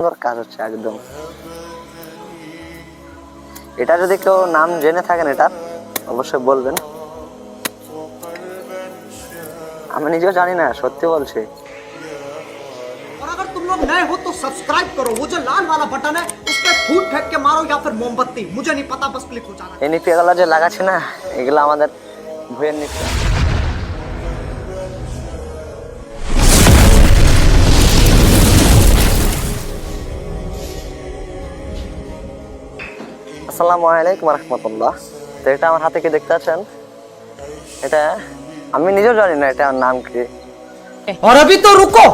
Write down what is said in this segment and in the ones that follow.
সুন্দর কাজ হচ্ছে একদম। এটা যদি কেউ নাম জেনে থাকেন এটা অবশ্যই বলবেন। আমি নিজেও জানি না, সত্যি বলছি। और अगर तुम लोग नए हो तो सब्सक्राइब करो, वो जो लाल वाला बटन है उस पर फूट फेंक के मारो या फिर मोमबत्ती, मुझे नहीं पता, बस क्लिक हो जाना। এই নিপিয়াগুলো যে লাগাচ্ছে না, এগুলো আমাদের ভুঁইয়ের নিপিয়া। আসসালামু আলাইকুম রাহমাতুল্লাহ। তো এটা আমার হাতে কি দেখতে পাচ্ছেন, এটা আমি নিজেও জানি না এটার নাম কি। और अभी तो रुको,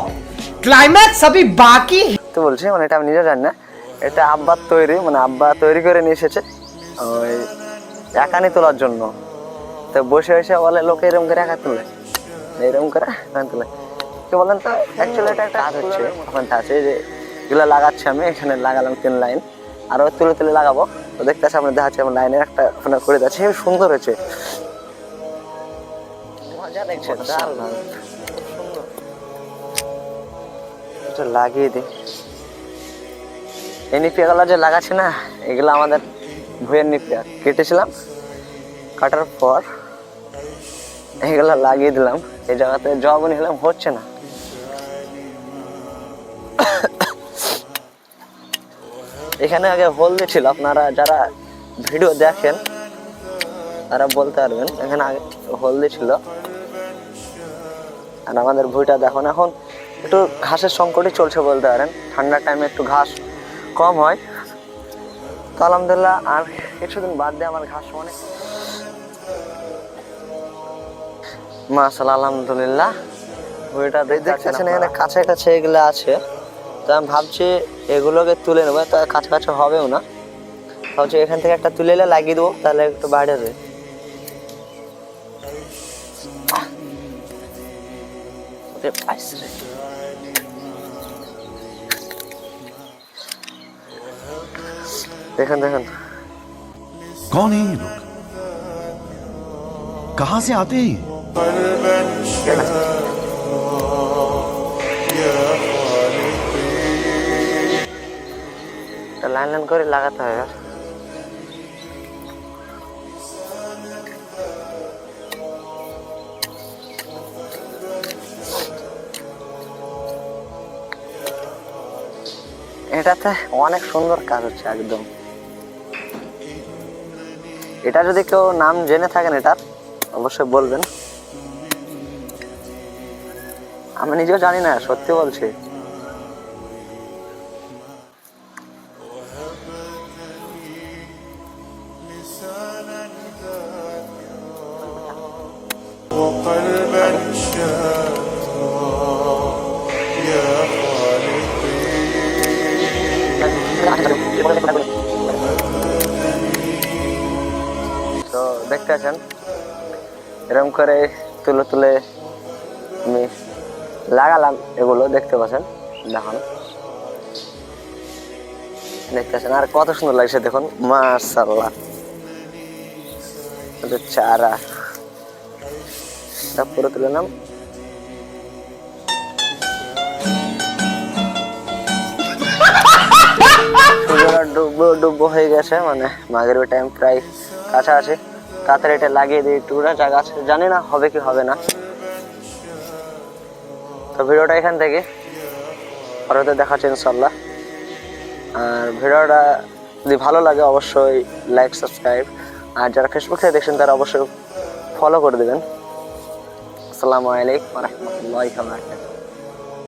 क्लाइमैक्स अभी बाकी। তো বলছি মানে এটা আমি নিজেও জানি না। এটা আব্বার তৈরি, মানে আব্বা তৈরি করে নিয়ে এসেছে ওই একানি তোলার জন্য। তো বসে বসে বলে লোকে এরকম করে একা তুলে, এরকম করে একা তুলে। কি বলেন তো, অ্যাকচুয়ালি এটা একটা কাজ হচ্ছে ওখানে আছে যে এগুলো লাগাচ্ছি আমি, এখানে লাগালাম 3 লাইন, আর ওই তুলে তুলে লাগাবো। তো দেখতে আছে, আমরা দেখাচ্ছি আমার লাইনের একটা ওখানে করে যাচ্ছে, হেবি সুন্দর হয়েছে। মজা দেখছে, দারুণ সুন্দর। এটা লাগিয়ে দিই। এই নিপিয়াগুলো যে লাগাচ্ছি না, এগুলো আমাদের ভুঁইয়ের নিপিয়া। কেটেছিলাম, কাটার পর এগুলো লাগিয়ে দিলাম এই জায়গাতে। জবাবনি হলাম, হচ্ছে না। এখানে আগে হলদে ছিল, আপনারা যারা ভিডিও দেখেন তারা বলতে পারবেন। এখানে আগে হলদে ছিল। আর আমাদের ভুঁইটা দেখুন, এখন একটু ঘাসের সংকটই চলছে বলতে পারেন। ঠান্ডার টাইমে একটু ঘাস কম হয়, তো আলহামদুলিল্লাহ আর কিছুদিন বাদ দিয়ে আমার ঘাস অনেক মাশাআল্লাহ আলহামদুলিল্লাহ। ভুঁইটা দেখতেছেন এখানে কাছে কাছে এগুলো আছে। তো আমি ভাবছি এগুলোকে তুলে নেবো, তো কাছে কাছে হবেও না। ভাবছি এখান থেকে একটা তুলে এলে লাগিয়ে দেবো, তাহলে একটু বাইরে যাবে। দেখেন দেখেন, कौन है ये लोग? कहां से आते हैं? লাইন লাইন করে লাগাতে হয়। আর এটাতে অনেক সুন্দর কাজ হচ্ছে একদম। এটা যদি কেউ নাম জেনে থাকেন এটার অবশ্যই বলবেন। আমি নিজেও জানি না, সত্যি বলছি। وقلبا شاقا يا তো দেখতে আছেন এরকম করে তুলে তুলে আমি লাগালাম, এগুলো দেখতে পাচ্ছেন। দেখুন, দেখতেছেন আর কত সুন্দর লাগছে দেখুন, মাশাআল্লাহ। চারা পুরো তুলে নাম। ডুবো ডুবো হয়ে গেছে, মানে মাগরিবের টাইম প্রায় কাছাকাছি। তাড়াতাড়ি এটা লাগিয়ে দিই, টুকরা জায়গা আছে, জানি না হবে কি হবে না। তো ভিডিওটা এখান থেকে পরে দেখাচ্ছে ইনশাল্লাহ। আর ভিডিওটা যদি ভালো লাগে অবশ্যই লাইক সাবস্ক্রাইব, আর যারা ফেসবুক থেকে দেখছেন তারা অবশ্যই ফলো করে দেবেন। আসসালামু আলাইকুম ওয়া রাহমাতুল্লাহি ওয়া বারাকাতুহু।